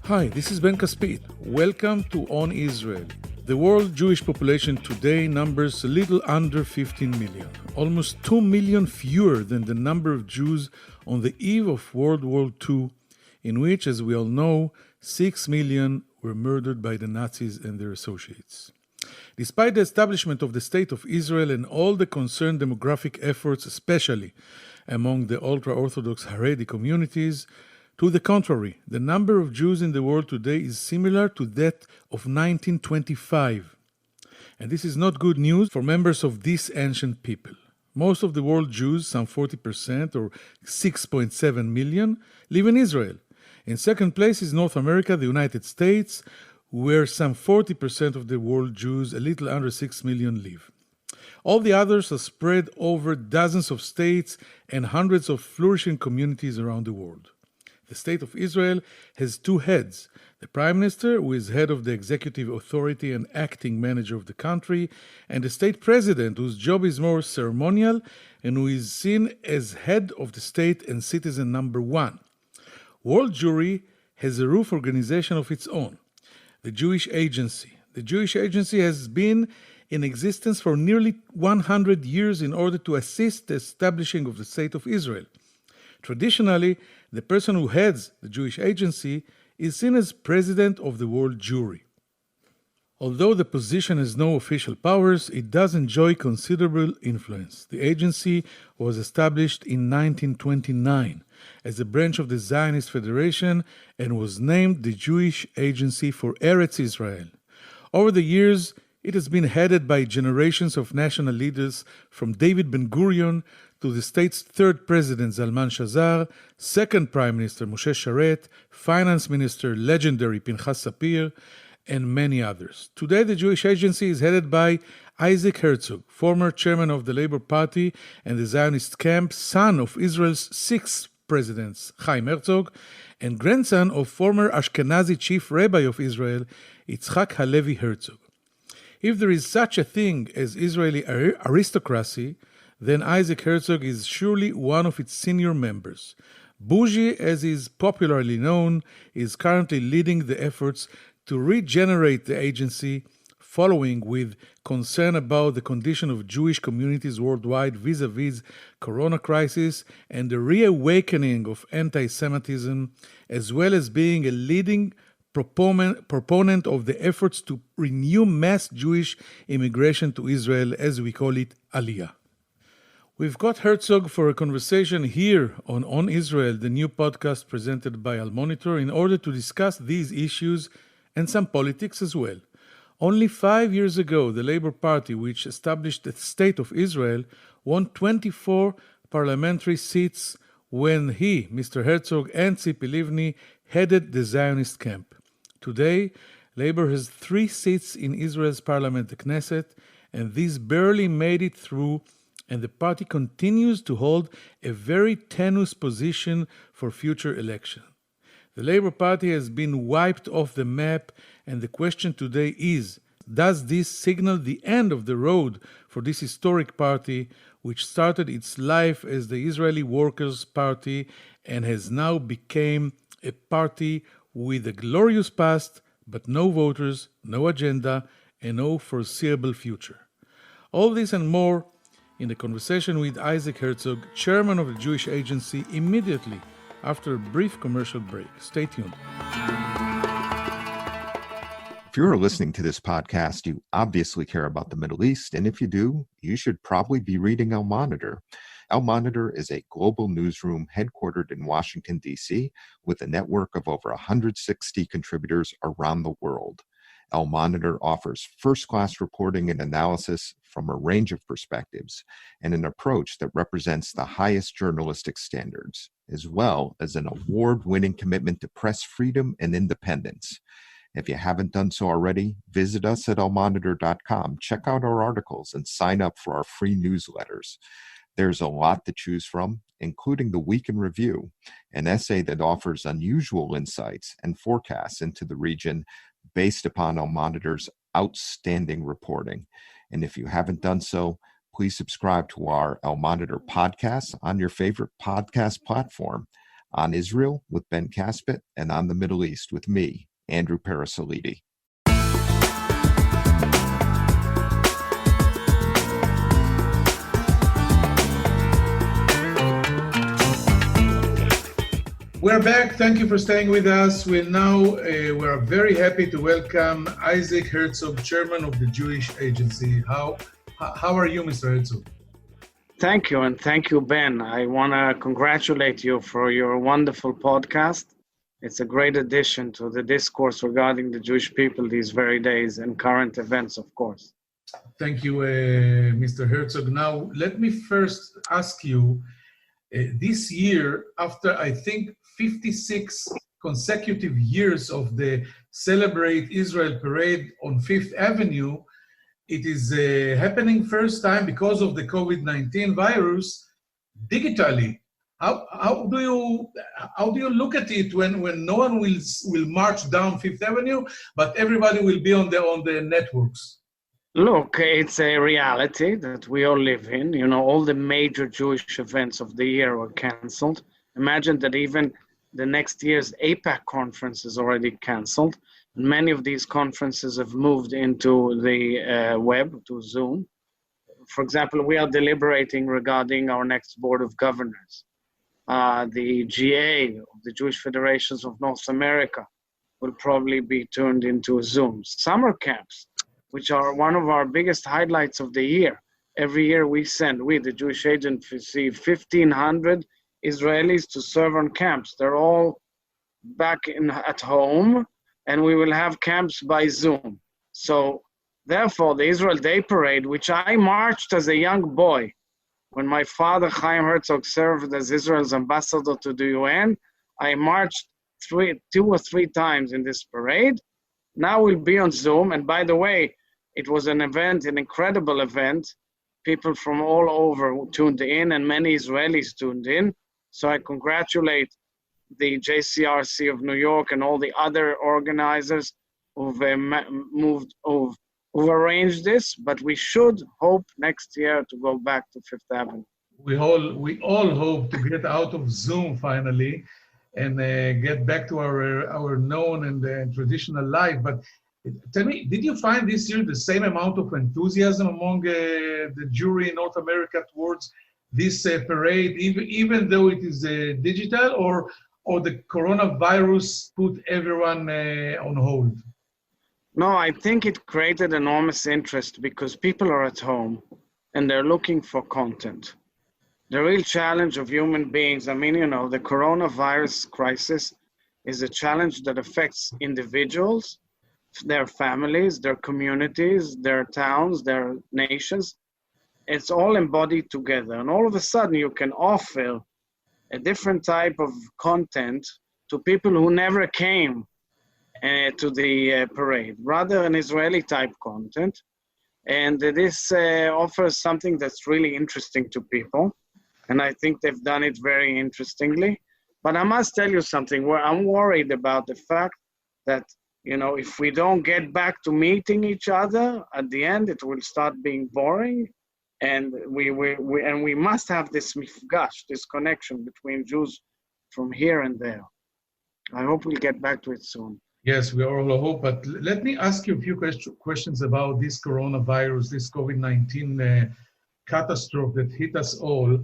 Hi, this is Ben Caspit. Welcome to On Israel. The world Jewish population today numbers a little under 15 million, almost 2 million fewer than the number of Jews on the eve of World War II, in which, as we all know, 6 million were murdered by the Nazis and their associates. Despite the establishment of the State of Israel and all the concerned demographic efforts, especially among the ultra-Orthodox Haredi communities, to the contrary, the number of Jews in the world today is similar to that of 1925. And this is not good news for members of this ancient people. Most of the world Jews, some 40% or 6.7 million, live in Israel. In second place is North America, the United States, where some 40% of the world Jews, a little under 6 million, live. All the others are spread over dozens of states and hundreds of flourishing communities around the world. The State of Israel has two heads: the Prime Minister, who is head of the executive authority and acting manager of the country, and the State President, whose job is more ceremonial and who is seen as head of the state and citizen number one. World Jewry has a roof organization of its own, the Jewish Agency. The Jewish Agency has been in existence for nearly 100 years in order to assist the establishing of the State of Israel. Traditionally, the person who heads the Jewish Agency is seen as president of the World Jewry. Although the position has no official powers, it does enjoy considerable influence. The agency was established in 1929 as a branch of the Zionist Federation and was named the Jewish Agency for Eretz Israel. Over the years, it has been headed by generations of national leaders, from David Ben-Gurion to the state's third president, Zalman Shazar, second prime minister, Moshe Sharet, finance minister, legendary Pinchas Sapir, and many others. Today, the Jewish Agency is headed by Isaac Herzog, former chairman of the Labour Party and the Zionist camp, son of Israel's sixth president, Chaim Herzog, and grandson of former Ashkenazi chief rabbi of Israel, Yitzhak Halevi Herzog. If there is such a thing as Israeli aristocracy, then Isaac Herzog is surely one of its senior members. Bougie, as he is popularly known, is currently leading the efforts to regenerate the agency, following with concern about the condition of Jewish communities worldwide vis-a-vis corona crisis and the reawakening of anti-Semitism, as well as being a leading proponent of the efforts to renew mass Jewish immigration to Israel, as we call it, Aliyah. We've got Herzog for a conversation here on Israel, the new podcast presented by Al Monitor, in order to discuss these issues and some politics as well. Only 5 years ago, the Labour Party, which established the State of Israel, won 24 parliamentary seats when he, Mr. Herzog, and Tzipi Livni headed the Zionist camp. Today, Labour has 3 seats in Israel's parliament, the Knesset, and these barely made it through, and the party continues to hold a very tenuous position for future election. The Labour Party has been wiped off the map, and the question today is, does this signal the end of the road for this historic party, which started its life as the Israeli Workers' Party and has now become a party with a glorious past, but no voters, no agenda, and no foreseeable future? All this and more in the conversation with Isaac Herzog, chairman of the Jewish Agency, immediately after a brief commercial break. Stay tuned. If you're listening to this podcast, you obviously care about the Middle East, and if you do, you should probably be reading Al Monitor. Al Monitor is a global newsroom headquartered in Washington, D.C., with a network of over 160 contributors around the world. Al Monitor offers first-class reporting and analysis from a range of perspectives and an approach that represents the highest journalistic standards, as well as an award-winning commitment to press freedom and independence. If you haven't done so already, visit us at almonitor.com, check out our articles, and sign up for our free newsletters. There's a lot to choose from, including the Week in Review, an essay that offers unusual insights and forecasts into the region based upon Al Monitor's outstanding reporting. And if you haven't done so, please subscribe to our Al Monitor podcast on your favorite podcast platform. On Israel with Ben Caspit, and On the Middle East with me, Andrew Parasolidi. We're back. Thank you for staying with us. We're very happy to welcome Isaac Herzog, chairman of the Jewish Agency. How are you, Mr. Herzog? Thank you, and thank you, Ben. I want to congratulate you for your wonderful podcast. It's a great addition to the discourse regarding the Jewish people these very days and current events, of course. Thank you, Mr. Herzog. Now, let me first ask you, this year, after I think 56 consecutive years of the Celebrate Israel parade on Fifth Avenue, it is happening first time because of the COVID-19 virus digitally. How do you look at it when no one will march down Fifth Avenue, but everybody will be on the networks? Look, it's a reality that we all live in. You know, all the major Jewish events of the year were canceled. Imagine that even the next year's APAC conference is already canceled. And many of these conferences have moved into the web, to Zoom. For example, we are deliberating regarding our next Board of Governors. The GA of the Jewish Federations of North America will probably be turned into Zoom. Summer camps, which are one of our biggest highlights of the year. Every year we, the Jewish Agency, 1,500 Israelis to serve on camps. They're all back at home, and we will have camps by Zoom. So therefore, the Israel Day Parade, which I marched as a young boy, when my father, Chaim Herzog, served as Israel's ambassador to the UN, I marched 2 or 3 times in this parade. Now we'll be on Zoom, and by the way, it was an incredible event. People from all over tuned in, and many Israelis tuned in. So I congratulate the JCRC of New York and all the other organizers who've arranged this, but we should hope next year to go back to Fifth Avenue. We all hope to get out of Zoom finally and get back to our known and traditional life. But tell me, did you find this year the same amount of enthusiasm among the jury in North America towards this parade, even though it is digital, or the coronavirus put everyone on hold? No, I think it created enormous interest because people are at home and they're looking for content. The real challenge of human beings, I mean, you know, the coronavirus crisis is a challenge that affects individuals, their families, their communities, their towns, their nations. It's all embodied together. And all of a sudden you can offer a different type of content to people who never came to the parade, rather an Israeli type content. And this offers something that's really interesting to people. And I think they've done it very interestingly. But I must tell you something, where I'm worried about the fact that, you know, if we don't get back to meeting each other, at the end it will start being boring. And we must have this mifgash, this connection between Jews from here and there. I hope we'll get back to it soon. Yes, we all hope, but let me ask you a few questions about this coronavirus, this COVID-19 catastrophe that hit us all.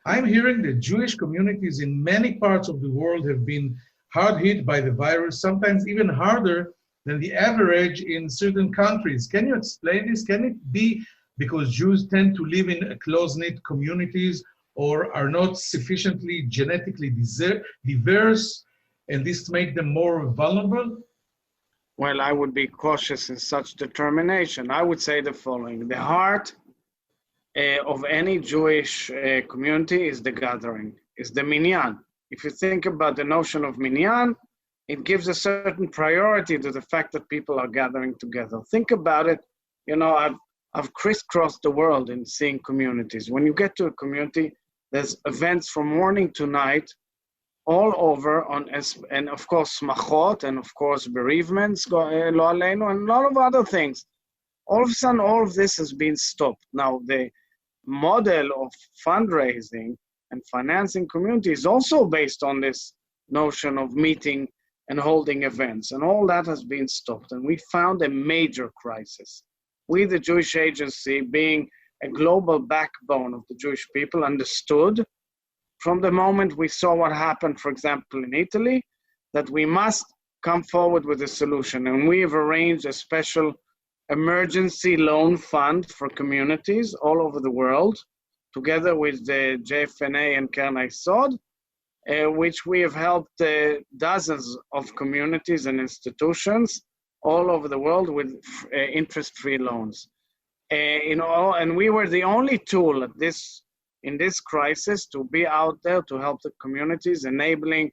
I'm hearing that Jewish communities in many parts of the world have been hard hit by the virus, sometimes even harder than the average in certain countries. Can you explain this? Can it be because Jews tend to live in close-knit communities or are not sufficiently genetically diverse, and this makes them more vulnerable? Well, I would be cautious in such determination. I would say the following. The heart of any Jewish community is the gathering, is the minyan. If you think about the notion of minyan, it gives a certain priority to the fact that people are gathering together. Think about it. You know, I've crisscrossed the world in seeing communities. When you get to a community, there's events from morning to night all over, and of course, smachot, and of course, bereavements, lo aleinu, and a lot of other things. All of a sudden, all of this has been stopped. Now, the model of fundraising and financing community is also based on this notion of meeting and holding events. And all that has been stopped. And we found a major crisis. We, the Jewish Agency, being a global backbone of the Jewish people, understood from the moment we saw what happened, for example, in Italy, that we must come forward with a solution. And we have arranged a special emergency loan fund for communities all over the world, together with the JFNA and Keren Hayesod, which we have helped dozens of communities and institutions all over the world with interest-free loans. And we were the only tool in this crisis to be out there to help the communities, enabling,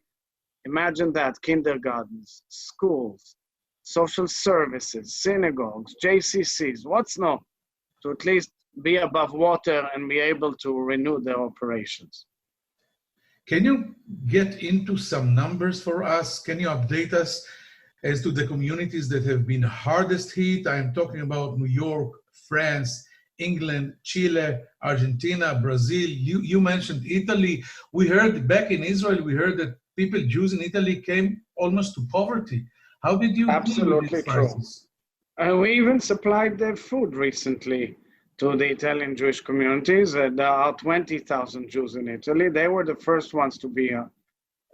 imagine that, kindergartens, schools, social services, synagogues, JCCs, to at least be above water and be able to renew their operations. Can you get into some numbers for us? Can you update us as to the communities that have been hardest hit? I'm talking about New York, France, England, Chile, Argentina, Brazil. You mentioned Italy. We heard back in Israel, we heard that Jews in Italy came almost to poverty. How did you deal with this crisis? We even supplied their food recently to the Italian Jewish communities. There are 20,000 Jews in Italy. They were the first ones to be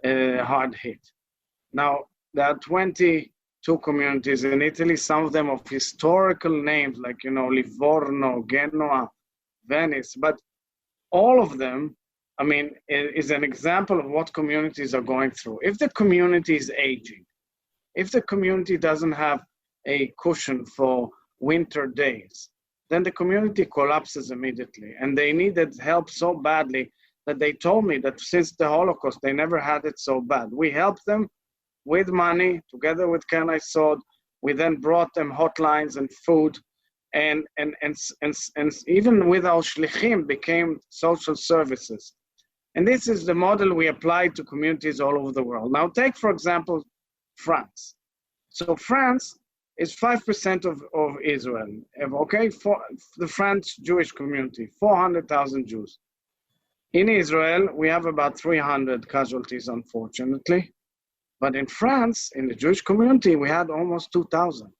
hard hit. Now, there are 22 communities in Italy, some of them of historical names like, Livorno, Genoa, Venice, but all of them, is an example of what communities are going through. If the community is aging, if the community doesn't have a cushion for winter days, then the community collapses immediately. And they needed help so badly that they told me that since the Holocaust, they never had it so bad. We helped them with money, together with Keren Hayesod. We then brought them hotlines and food, and even with our shlichim became social services. And this is the model we applied to communities all over the world. Now take, for example, France. So France is 5% of Israel, okay? For the French Jewish community, 400,000 Jews. In Israel, we have about 300 casualties, unfortunately. But in France, in the Jewish community, we had almost 2,000,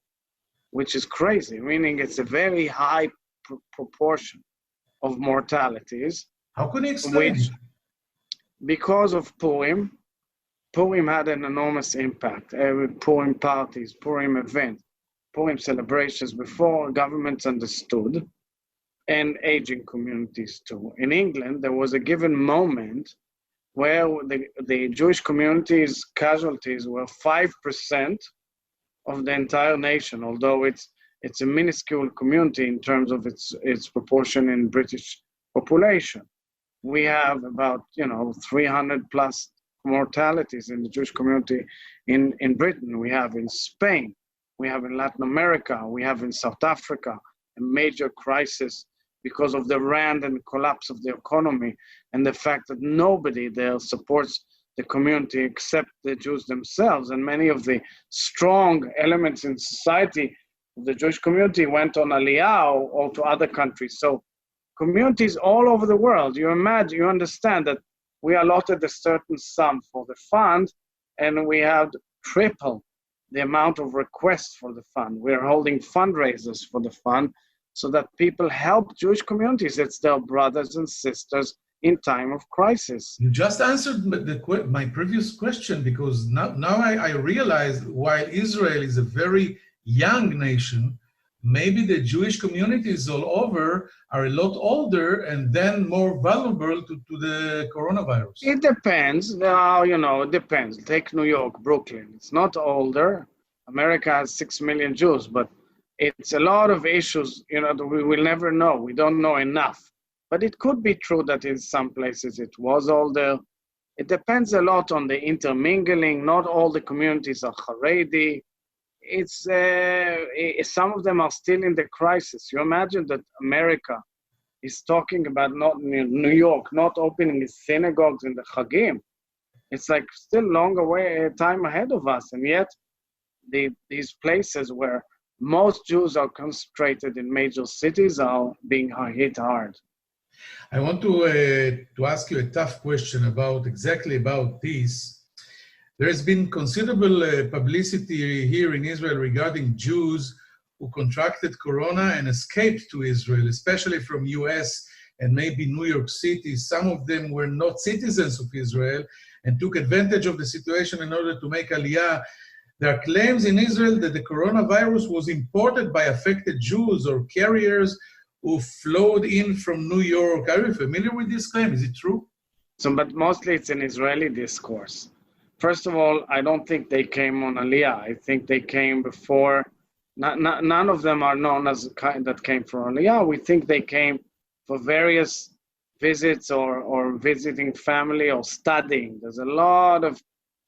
which is crazy, meaning it's a very high proportion of mortalities. How can you explain? Because of Purim. Purim had an enormous impact. Purim parties, Purim events, Purim celebrations before governments understood, and aging communities too. In England, there was a given moment where the Jewish community's casualties were 5% of the entire nation, although it's a minuscule community in terms of its proportion in British population. We have about 300 plus mortalities in the Jewish community in Britain. We have in Spain, we have in Latin America, we have in South Africa, a major crisis because of the rand and collapse of the economy and the fact that nobody there supports the community except the Jews themselves. And many of the strong elements in society of the Jewish community went on Aliyah or to other countries. So communities all over the world, you understand that we allotted a certain sum for the fund, and we had triple the amount of requests for the fund. We're holding fundraisers for the fund so that people help Jewish communities. It's their brothers and sisters in time of crisis. You just answered my previous question, because now I realize while Israel is a very young nation, maybe the Jewish communities all over are a lot older and then more vulnerable to the coronavirus. It depends. It depends. Take New York, Brooklyn. It's not older. America has 6 million Jews, but it's a lot of issues, that we will never know. We don't know enough. But it could be true that in some places it was older. It depends a lot on the intermingling. Not all the communities are Haredi. Some of them are still in the crisis. You imagine that America is talking about New York not opening its synagogues in the Chagim. It's like still time ahead of us, and yet these places where most Jews are concentrated in major cities are being hit hard. I want to ask you a tough question about exactly about this. There has been considerable publicity here in Israel regarding Jews who contracted corona and escaped to Israel, especially from US and maybe New York City. Some of them were not citizens of Israel and took advantage of the situation in order to make Aliyah. There are claims in Israel that the coronavirus was imported by affected Jews or carriers who flowed in from New York. Are you familiar with this claim? Is it true? So, but mostly it's an Israeli discourse. First of all, I don't think they came on Aliyah. I think they came before. None of them are known as the kind that came from Aliyah. We think they came for various visits or visiting family or studying. There's a lot of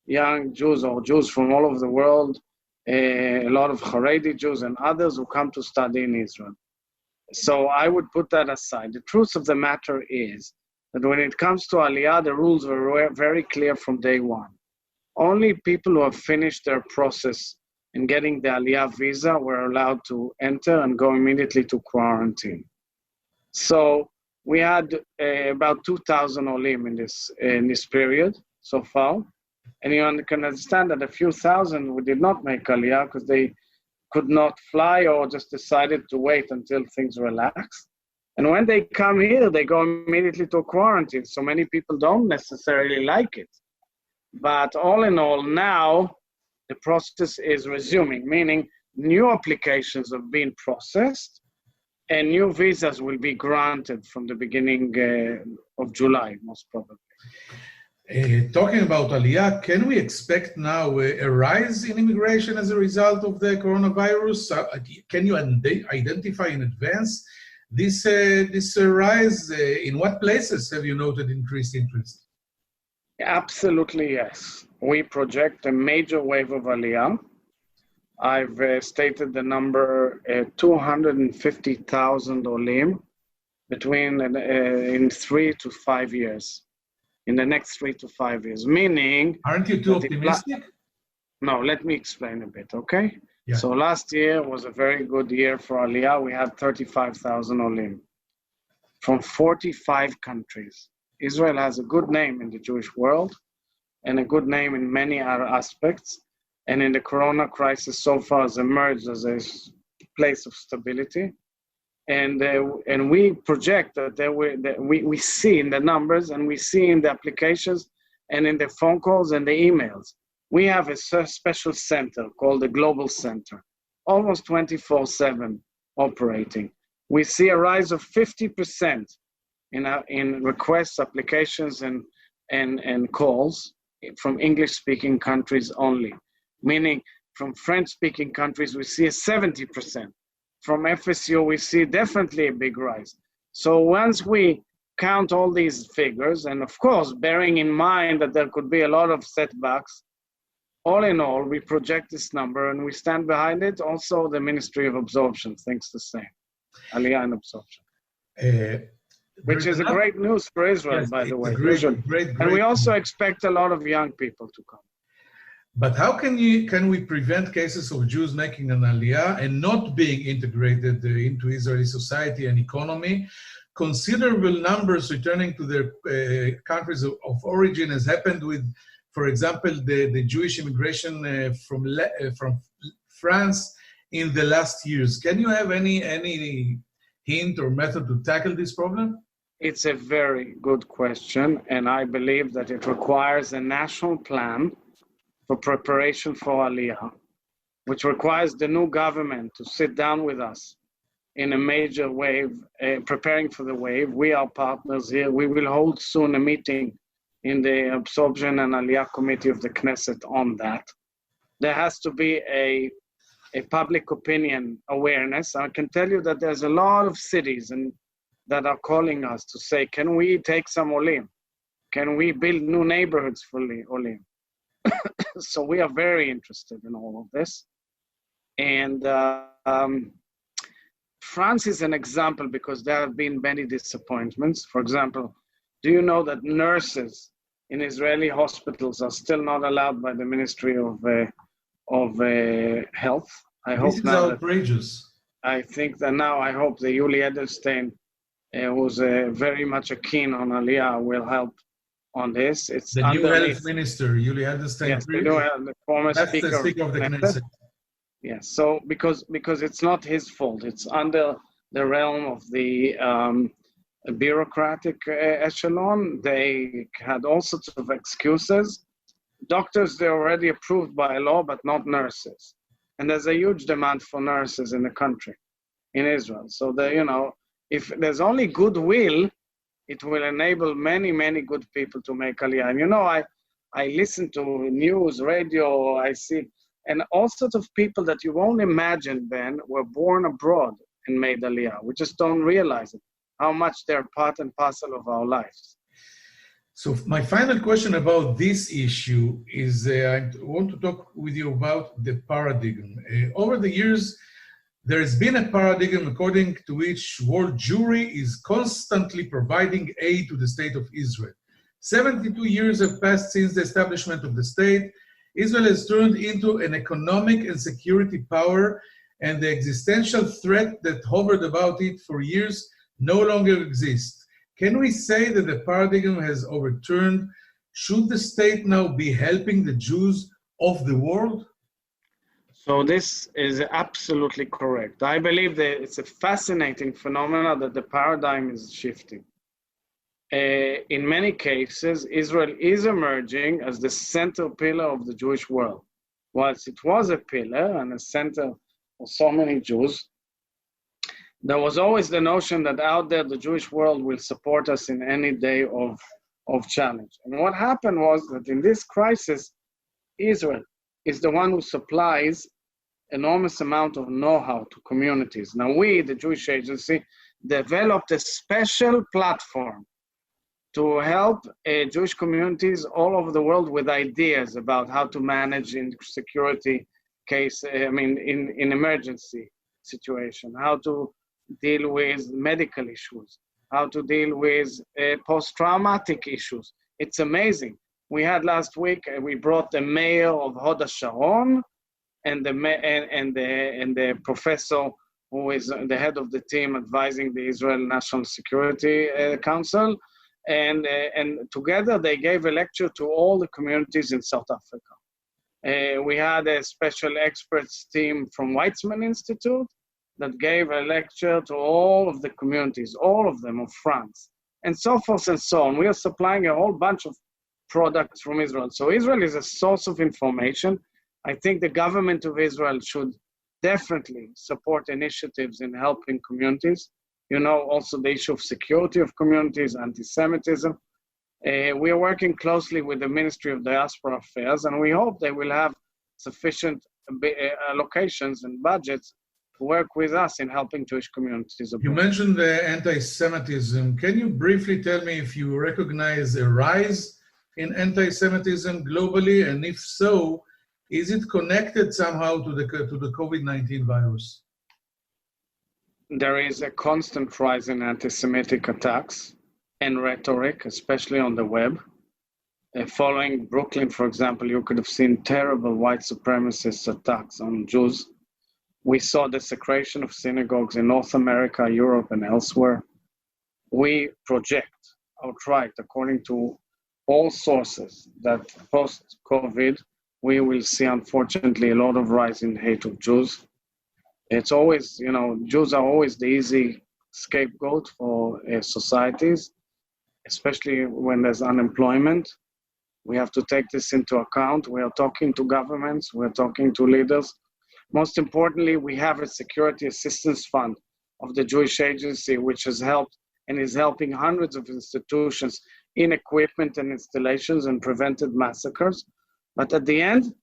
young Jews or Jews from all over the world, a lot of Haredi Jews and others who come to study in Israel. So I would put that aside. The truth of the matter is that when it comes to Aliyah, the rules were very clear from day one. Only people who have finished their process in getting the Aliyah visa were allowed to enter and go immediately to quarantine. So we had about 2,000 Olim in this period so far. And you can understand that a few thousand who did not make Aliyah because they could not fly or just decided to wait until things relax. And when they come here, they go immediately to quarantine. So many people don't necessarily like it. But all in all, now the process is resuming, meaning new applications have been processed and new visas will be granted from the beginning of July, most probably. Talking about Aliyah, can we expect now a rise in immigration as a result of the coronavirus? Can you identify in advance this rise? In what places have you noted increased interest? Absolutely, yes. We project a major wave of Aliyah. I've stated the number 250,000 Olim between in 3 to 5 years. In the next 3 to 5 years, meaning... Aren't you too optimistic? No, let me explain a bit, okay? Yeah. So last year was a very good year for Aliyah. We had 35,000 Olim from 45 countries. Israel has a good name in the Jewish world and a good name in many other aspects. And in the corona crisis so far has emerged as a place of stability. And we project that we see in the numbers and we see in the applications and in the phone calls and the emails. We have a special center called the Global Center, almost 24/7 operating. We see a rise of 50% in requests, applications, and calls from English-speaking countries only, meaning from French-speaking countries we see a 70%. From FSU, we see definitely a big rise. So once we count all these figures, and of course, bearing in mind that there could be a lot of setbacks, all in all, we project this number and we stand behind it. Also, the Ministry of Absorption thinks the same, Aliyah and Absorption. Which is a great news for Israel, yes, by the way. Great, and we also expect a lot of young people to come. But how can we prevent cases of Jews making an Aliyah and not being integrated into Israeli society and economy? Considerable numbers returning to their countries of origin has happened with, for example, the Jewish immigration from France in the last years. Can you have any hint or method to tackle this problem? It's a very good question, and I believe that it requires a national plan for preparation for Aliyah, which requires the new government to sit down with us in a major wave, preparing for the wave. We are partners here. We will hold soon a meeting in the Absorption and Aliyah Committee of the Knesset on that. There has to be a public opinion awareness. I can tell you that there's a lot of cities that are calling us to say, can we take some Olim? Can we build new neighborhoods for Olim? So we are very interested in all of this. And France is an example because there have been many disappointments. For example, do you know that nurses in Israeli hospitals are still not allowed by the Ministry of Health? This is outrageous. I think that now I hope the Yuli Edelstein who's very much a keen on Aliyah, will help on this. It's The new underneath. health minister, Yuli Edelstein. Yes, the former That's speaker, the speaker of the Knesset. Yes, so because it's not his fault, it's under the realm of the bureaucratic echelon. They had all sorts of excuses. Doctors, they're already approved by law, but not nurses. And there's a huge demand for nurses in the country, in Israel. So, if there's only goodwill, it will enable many, many good people to make Aliyah. And I listen to news, radio, I see, and all sorts of people that you won't imagine, Ben, were born abroad and made Aliyah. We just don't realize it, how much they're part and parcel of our lives. So my final question about this issue is I want to talk with you about the paradigm. Over the years, there has been a paradigm according to which world Jewry is constantly providing aid to the state of Israel. 72 years have passed since the establishment of the state. Israel has turned into an economic and security power, and the existential threat that hovered about it for years no longer exists. Can we say that the paradigm has overturned? Should the state now be helping the Jews of the world? So this is absolutely correct. I believe that it's a fascinating phenomenon that the paradigm is shifting. In many cases, Israel is emerging as the center pillar of the Jewish world. Whilst it was a pillar and a center for so many Jews, there was always the notion that out there the Jewish world will support us in any day of challenge. And what happened was that in this crisis, Israel is the one who supplies enormous amount of know-how to communities. Now we, the Jewish Agency, developed a special platform to help Jewish communities all over the world with ideas about how to manage in security case, in emergency situation, how to deal with medical issues, how to deal with post-traumatic issues. It's amazing. We had last week, we brought the mayor of Hod HaSharon and the professor who is the head of the team advising the Israel National Security Council. And together they gave a lecture to all the communities in South Africa. We had a special experts team from Weizmann Institute that gave a lecture to all of the communities, all of them of France, and so forth and so on. We are supplying a whole bunch of products from Israel. So Israel is a source of information. I think the government of Israel should definitely support initiatives in helping communities. Also the issue of security of communities, anti-Semitism. We are working closely with the Ministry of Diaspora Affairs, and we hope they will have sufficient allocations and budgets to work with us in helping Jewish communities abroad. You mentioned the anti-Semitism. Can you briefly tell me if you recognize a rise in anti-Semitism globally, and if so, is it connected somehow to the COVID-19 virus? There is a constant rise in anti-Semitic attacks and rhetoric, especially on the web. Following Brooklyn, for example, you could have seen terrible white supremacist attacks on Jews. We saw desecration of synagogues in North America, Europe, and elsewhere. We project outright, according to all sources, that post-COVID, we will see, unfortunately, a lot of rise in hate of Jews. It's always, Jews are always the easy scapegoat for societies, especially when there's unemployment. We have to take this into account. We are talking to governments, we're talking to leaders. Most importantly, we have a security assistance fund of the Jewish Agency, which has helped and is helping hundreds of institutions in equipment and installations and prevented massacres. But at the end,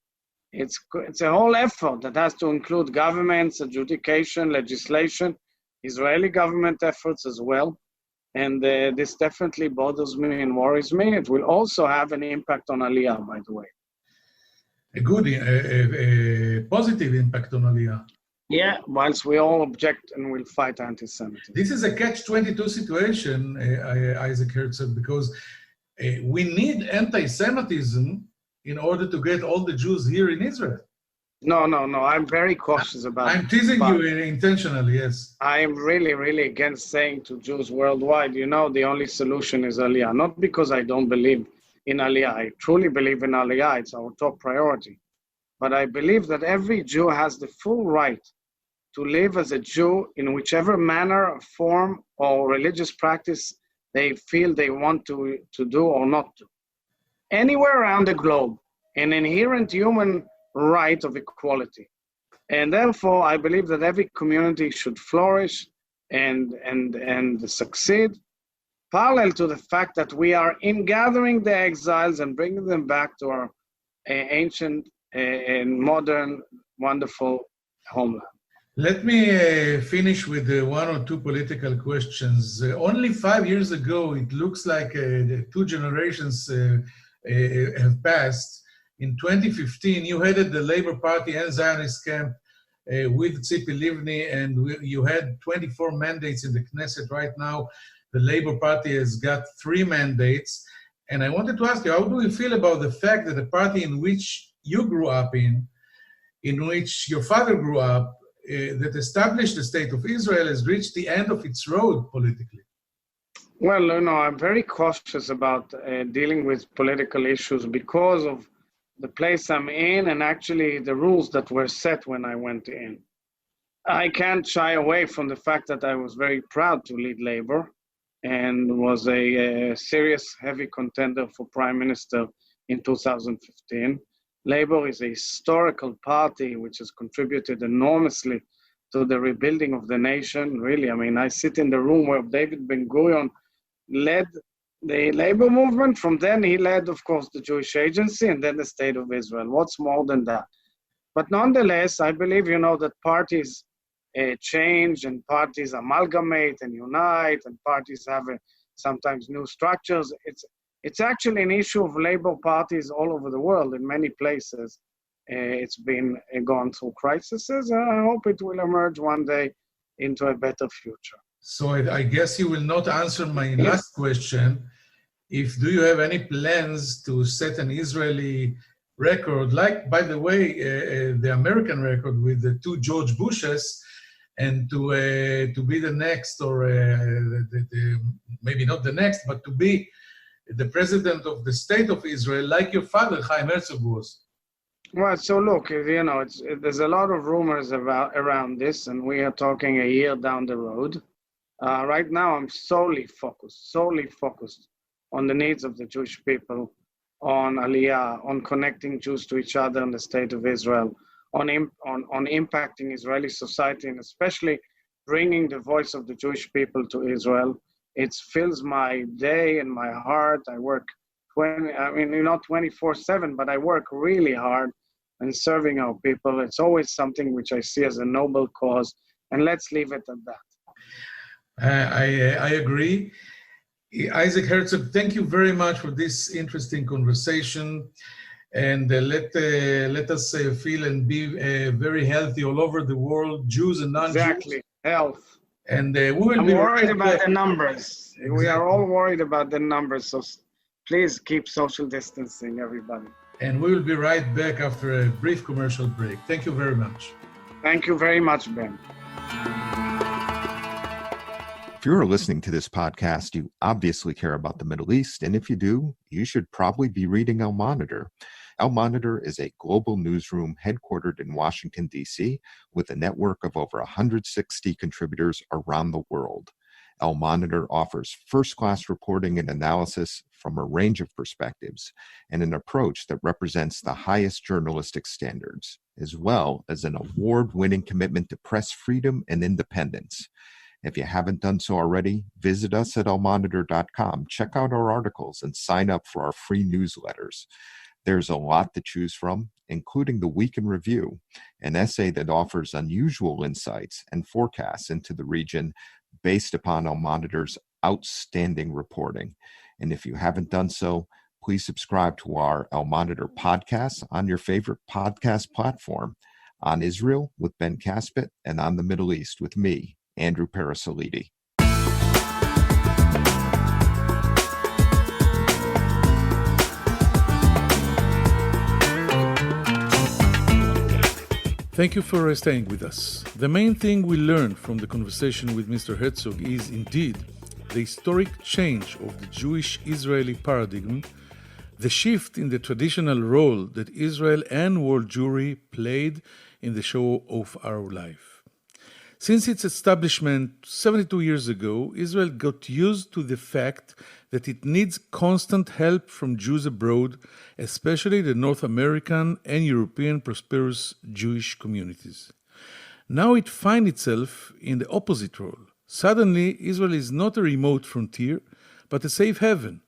it's a whole effort that has to include governments, adjudication, legislation, Israeli government efforts as well. And this definitely bothers me and worries me. It will also have an impact on Aliyah, by the way. A positive impact on Aliyah. Yeah, whilst we all object and will fight anti-Semitism. This is a catch-22 situation, Isaac Herzog, because we need anti-Semitism in order to get all the Jews here in Israel. No, no, no. I'm very cautious about I'm teasing but you intentionally, yes. I'm really, really against saying to Jews worldwide, the only solution is Aliyah. Not because I don't believe in Aliyah. I truly believe in Aliyah. It's our top priority. But I believe that every Jew has the full right to live as a Jew in whichever manner, form, or religious practice they feel they want to do or not to. Anywhere around the globe, an inherent human right of equality. And therefore, I believe that every community should flourish and succeed, parallel to the fact that we are in gathering the exiles and bringing them back to our ancient and modern, wonderful homeland. Let me finish with one or two political questions. Only 5 years ago, it looks like the two generations have passed. In 2015, you headed the Labor Party and Zionist camp with Tzipi Livni, and you had 24 mandates in the Knesset. Right now, the Labor Party has got 3 mandates. And I wanted to ask you, how do you feel about the fact that the party in which you grew up in which your father grew up, that established the state of Israel, has reached the end of its road politically? Well, I'm very cautious about dealing with political issues because of the place I'm in and actually the rules that were set when I went in. I can't shy away from the fact that I was very proud to lead Labor and was a serious, heavy contender for Prime Minister in 2015. Labor is a historical party which has contributed enormously to the rebuilding of the nation. Really, I sit in the room where David Ben-Gurion led the labor movement. From then, he led, of course, the Jewish Agency and then the State of Israel. What's more than that? But nonetheless, I believe, that parties change and parties amalgamate and unite and parties have sometimes new structures. It's actually an issue of labor parties all over the world in many places. It's been gone through crises, and I hope it will emerge one day into a better future. So I guess you will not answer my last question. Do you have any plans to set an Israeli record, like, by the way, the American record with the 2 George Bushes, and to be the next, or maybe not the next, but to be the president of the state of Israel, like your father, Chaim Herzog, was? Well, so look, there's a lot of rumors around this, and we are talking a year down the road. Right now, I'm solely focused on the needs of the Jewish people, on Aliyah, on connecting Jews to each other in the state of Israel, on impacting Israeli society, and especially bringing the voice of the Jewish people to Israel. It fills my day and my heart. I work 24/7, but I work really hard in serving our people. It's always something which I see as a noble cause, and let's leave it at that. I agree. Isaac Herzog, thank you very much for this interesting conversation, and let us feel and be very healthy all over the world, Jews and non-Jews. Exactly, health. And we will I'm be worried right about back. the numbers. Exactly. We are all worried about the numbers, so please keep social distancing, everybody. And we will be right back after a brief commercial break. Thank you very much. Thank you very much, Ben. If you're listening to this podcast, you obviously care about the Middle East, and if you do, you should probably be reading Al Monitor. Al Monitor is a global newsroom headquartered in Washington, D.C., with a network of over 160 contributors around the world. Al Monitor offers first-class reporting and analysis from a range of perspectives and an approach that represents the highest journalistic standards, as well as an award-winning commitment to press freedom and independence. If you haven't done so already, visit us at almonitor.com, check out our articles, and sign up for our free newsletters. There's a lot to choose from, including the Week in Review, an essay that offers unusual insights and forecasts into the region based upon Al Monitor's outstanding reporting. And if you haven't done so, please subscribe to our Al Monitor podcast on your favorite podcast platform, on Israel with Ben Caspit, and on the Middle East with me, Andrew Parasolidi. Thank you for staying with us. The main thing we learned from the conversation with Mr. Herzog is indeed the historic change of the Jewish-Israeli paradigm, the shift in the traditional role that Israel and world Jewry played in the show of our life. Since its establishment 72 years ago, Israel got used to the fact that it needs constant help from Jews abroad, especially the North American and European prosperous Jewish communities. Now it finds itself in the opposite role. Suddenly, Israel is not a remote frontier, but a safe haven.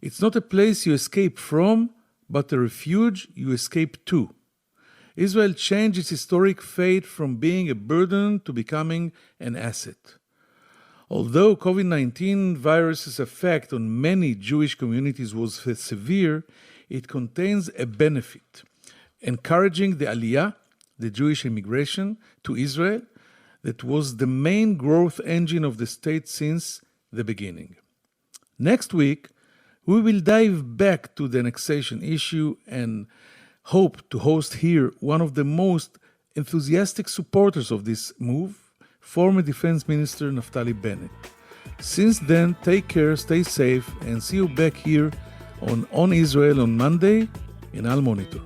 It's not a place you escape from, but a refuge you escape to. Israel changed its historic fate from being a burden to becoming an asset. Although COVID-19 virus's effect on many Jewish communities was severe, it contains a benefit, encouraging the Aliyah, the Jewish immigration, to Israel, that was the main growth engine of the state since the beginning. Next week, we will dive back to the annexation issue and hope to host here one of the most enthusiastic supporters of this move, former Defense Minister Naftali Bennett. Since then, take care, stay safe, and see you back here on Israel on Monday in Al Monitor.